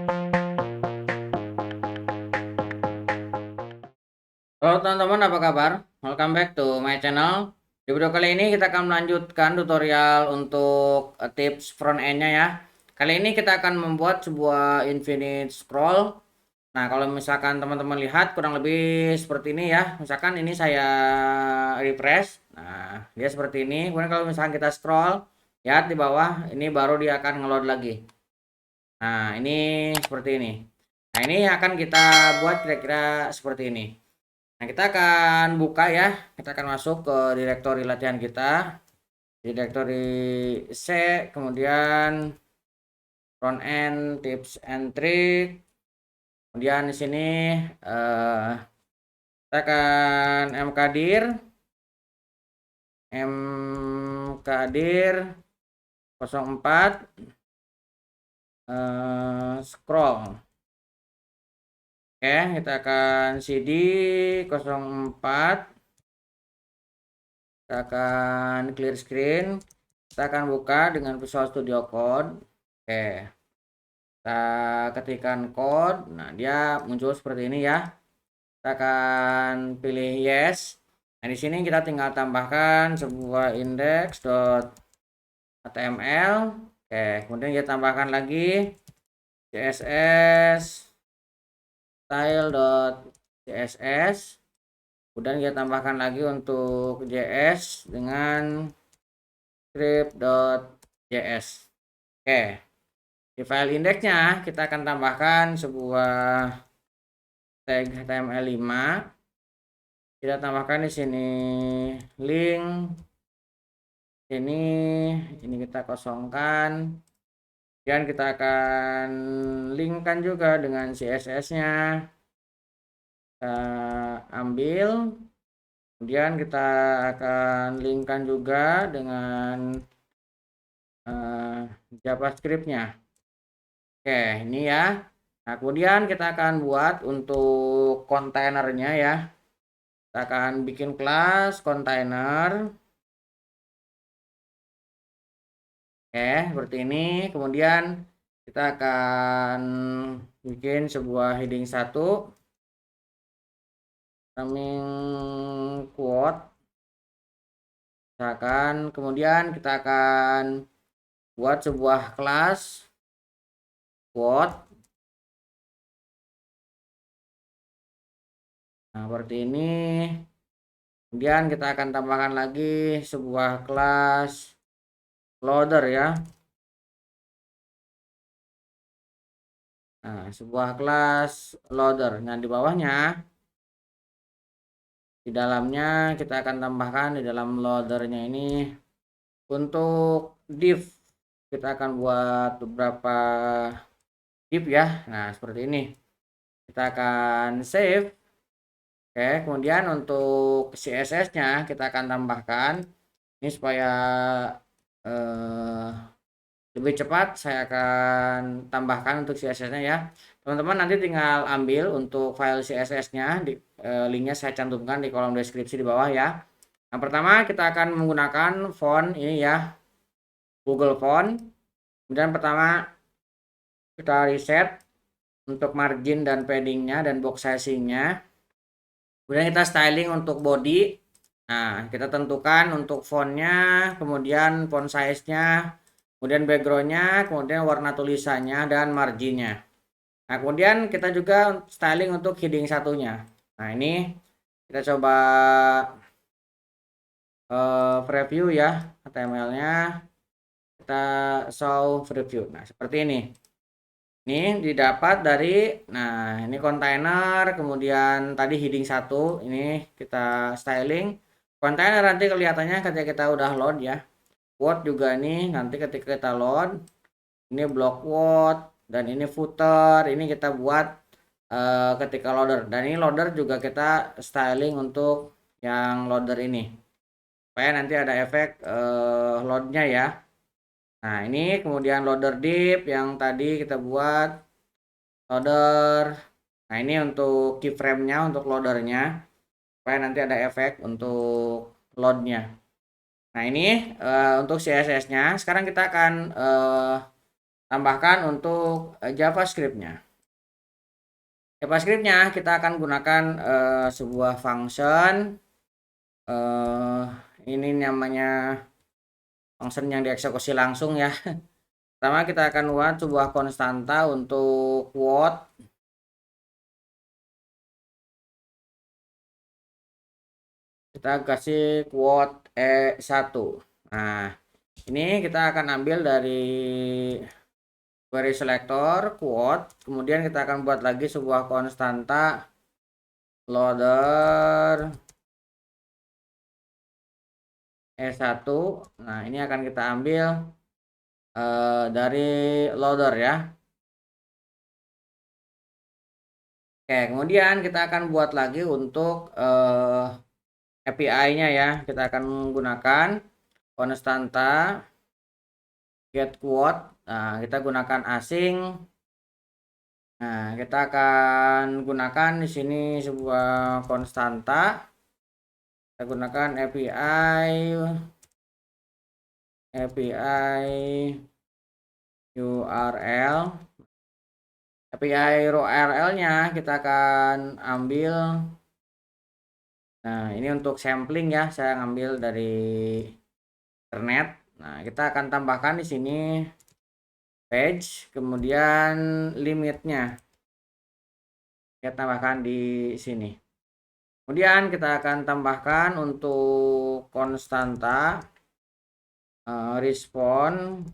Halo teman-teman, apa kabar? Welcome back to my channel. Di video kali ini kita akan melanjutkan tutorial untuk tips front end-nya ya. Kali ini kita akan membuat sebuah infinite scroll. Nah, kalau misalkan teman-teman lihat kurang lebih seperti ini ya. Misalkan ini saya refresh. Nah, dia seperti ini. Kemudian kalau misalkan kita scroll, lihat di bawah, ini baru dia akan ngeload lagi. Nah, ini seperti ini. Nah, ini akan kita buat kira-kira seperti ini. Nah, kita akan buka ya. Kita akan masuk ke direktori latihan kita. Direktori C, kemudian front end tips and trick. Kemudian di sini kita akan mkdir 04 scroll. Oke, kita akan cd 04. Kita akan clear screen. Kita akan buka dengan Visual Studio Code. Oke, kita ketikkan code. Nah, dia muncul seperti ini ya. Kita akan pilih yes. Nah, di sini kita tinggal tambahkan sebuah index.html. Oke, kemudian kita tambahkan lagi css style.css. Kemudian kita tambahkan lagi untuk JS dengan script.js. Oke, di file indeksnya kita akan tambahkan sebuah tag HTML5. Kita tambahkan di sini link. Ini kita kosongkan. Dan kita akan linkkan juga dengan CSS-nya. Kita ambil. Kemudian kita akan linkkan juga dengan JavaScript-nya. Oke, ini ya. Nah, kemudian kita akan buat untuk kontainernya ya. Kita akan bikin kelas kontainer. Oke, seperti ini. Kemudian kita akan bikin sebuah heading 1. Naming quote. Misalkan, kemudian kita akan buat sebuah kelas quote. Nah, seperti ini. Kemudian kita akan tambahkan lagi sebuah kelas loader ya. Nah, sebuah kelas loader. Nah, di bawahnya, di dalamnya kita akan tambahkan di dalam loadernya ini untuk div. Kita akan buat beberapa div ya. Nah, seperti ini. Kita akan save. Oke, kemudian untuk CSS-nya kita akan tambahkan ini supaya lebih cepat. Saya akan tambahkan untuk CSS-nya ya. Teman-teman nanti tinggal ambil untuk file CSS-nya, linknya saya cantumkan di kolom deskripsi di bawah ya. Yang pertama kita akan menggunakan font ini ya, Google Font. Kemudian pertama kita reset untuk margin dan paddingnya dan box sizingnya. Kemudian kita styling untuk body. Nah, kita tentukan untuk fontnya, kemudian font size-nya, kemudian backgroundnya, kemudian warna tulisannya dan marginnya. Nah, kemudian kita juga styling untuk heading satunya. Nah, ini kita coba preview ya HTML-nya. Kita show preview. Nah, seperti ini. Ini didapat dari, nah ini kontainer, kemudian tadi heading 1, ini kita styling. Kontainer nanti kelihatannya ketika kita udah load ya. Quote juga nih nanti ketika kita load. Ini block quote dan ini footer, ini kita buat ketika loader. Dan ini loader juga kita styling untuk yang loader ini. Supaya nanti ada efek loadnya ya. Nah, ini kemudian loader div yang tadi kita buat loader. Nah, ini untuk keyframe-nya untuk loadernya supaya nanti ada efek untuk loadnya. Nah, ini untuk CSS-nya. Sekarang kita akan tambahkan untuk JavaScript-nya. JavaScript-nya kita akan gunakan sebuah function. Ini namanya function yang dieksekusi langsung ya. Pertama kita akan buat sebuah konstanta untuk quote. Kita kasih quote E1. Nah, ini kita akan ambil dari query selector quote, kemudian kita akan buat lagi sebuah konstanta loader E1. Nah, ini akan kita ambil dari loader ya. Oke, kemudian kita akan buat lagi untuk API-nya ya. Kita akan menggunakan konstanta get quote. Nah, kita gunakan asing. Nah, kita akan gunakan di sini sebuah konstanta. Kita gunakan API URL. API URL-nya kita akan ambil. Nah, ini untuk sampling ya, saya ngambil dari internet. Nah, kita akan tambahkan di sini page, kemudian limitnya kita tambahkan di sini. Kemudian kita akan tambahkan untuk konstanta respon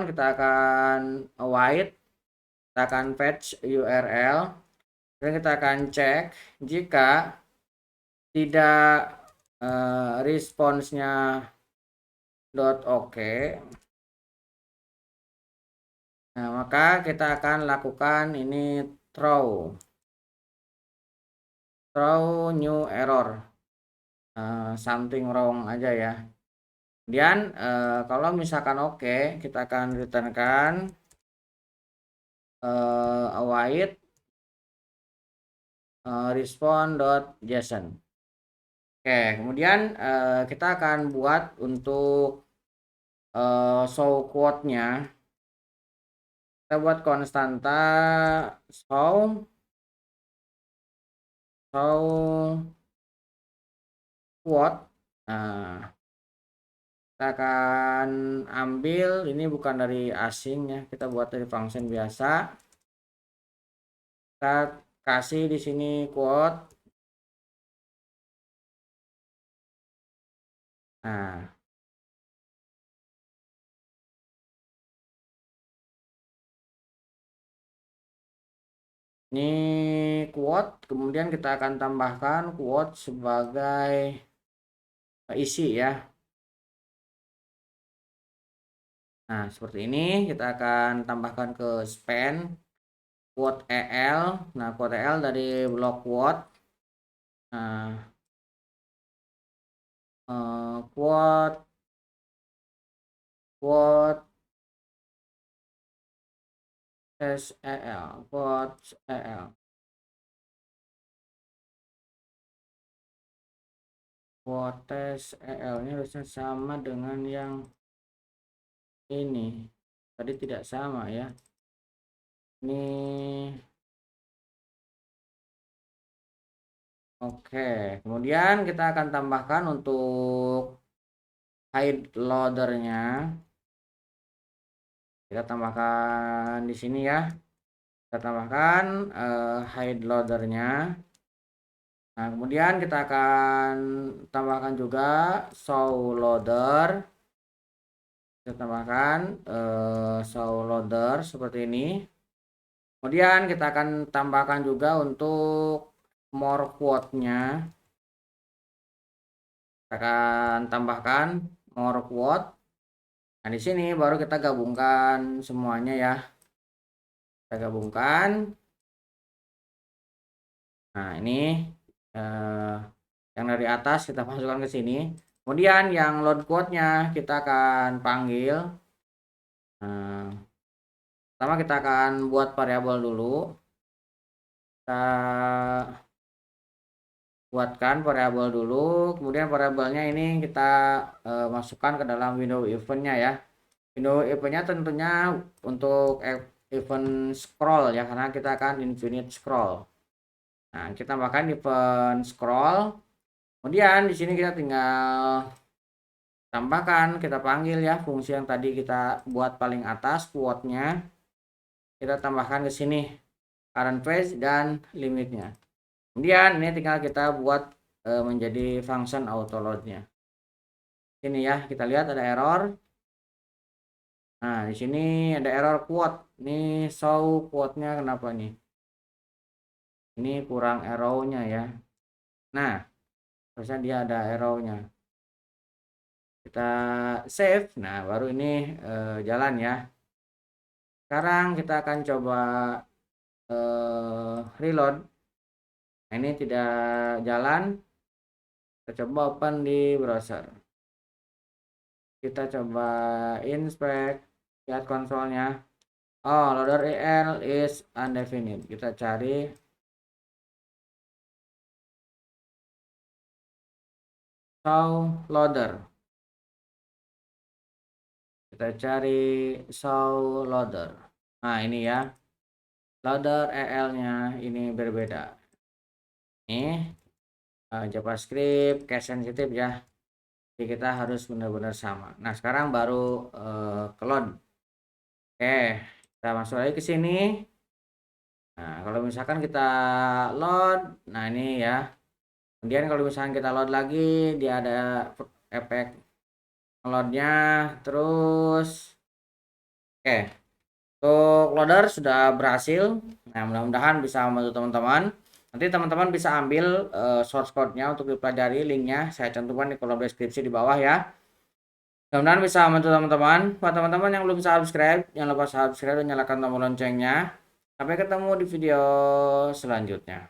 kita akan await, kita akan fetch URL, dan kita akan cek jika tidak responsnya .ok. Nah, maka kita akan lakukan ini throw new error, something wrong aja ya. Kemudian kalau misalkan oke, kita akan returnkan await respond.json. Oke, kemudian kita akan buat untuk show quote-nya. Kita buat konstanta show quote. Nah, kita akan ambil, ini bukan dari asing ya, kita buat dari function biasa. Kita kasih di sini quote. Nah, ini quote, kemudian kita akan tambahkan quote sebagai isi ya. Nah, seperti ini kita akan tambahkan ke span quote EL. Nah, quote EL dari blok quote. Nah, quote SEL, quote EL. Quote EL-nya harusnya sama dengan yang ini. Tadi tidak sama ya. Ini oke, kemudian kita akan tambahkan untuk hide loadernya. Kita tambahkan di sini ya. Kita tambahkan hide loadernya. Nah, kemudian kita akan tambahkan juga show loader. Kita tambahkan show loader seperti ini. Kemudian kita akan tambahkan juga untuk more quote-nya. Kita akan tambahkan more quote. Nah, di sini baru kita gabungkan semuanya ya. Kita gabungkan. Nah, ini yang dari atas kita masukkan ke sini. Kemudian yang load quote-nya kita akan panggil. Nah, pertama kita akan buat variabel dulu. Kita buatkan variabel dulu, kemudian variabelnya ini kita masukkan ke dalam window event-nya ya. Window eventnya tentunya untuk event scroll ya, karena kita akan infinite scroll. Nah, kita tambahkan event scroll. Kemudian di sini kita tinggal tambahkan, kita panggil ya fungsi yang tadi kita buat paling atas quote-nya. Kita tambahkan ke sini current page dan limitnya. Kemudian ini tinggal kita buat menjadi function auto load-nya. Ini ya, kita lihat ada error. Nah, di sini ada error quote. Ini show quote-nya kenapa nih? Ini kurang arrow-nya ya. Nah, harusnya dia ada arrow-nya. Kita save. Nah, baru ini jalan ya. Sekarang kita akan coba reload. Nah, ini tidak jalan. Kita coba open di browser. Kita coba inspect, lihat konsolnya. Oh, loader EL is undefined. Kita cari show loader. Kita cari show loader. Nah, ini ya. Loader EL-nya ini berbeda. Ini JavaScript case sensitive ya. Jadi kita harus benar-benar sama. Nah, sekarang baru ke load. Oke, kita masuk lagi ke sini. Nah, kalau misalkan kita load, nah ini ya. Kemudian kalau misalkan kita load lagi, dia ada efek loadnya. Terus, oke, untuk loader sudah berhasil. Nah, mudah-mudahan bisa membantu teman-teman. Nanti teman-teman bisa ambil source code-nya untuk dipelajari, linknya saya cantumkan di kolom deskripsi di bawah ya. Mudah-mudahan bisa membantu teman-teman. Buat teman-teman yang belum subscribe, jangan lupa subscribe dan nyalakan tombol loncengnya. Sampai ketemu di video selanjutnya.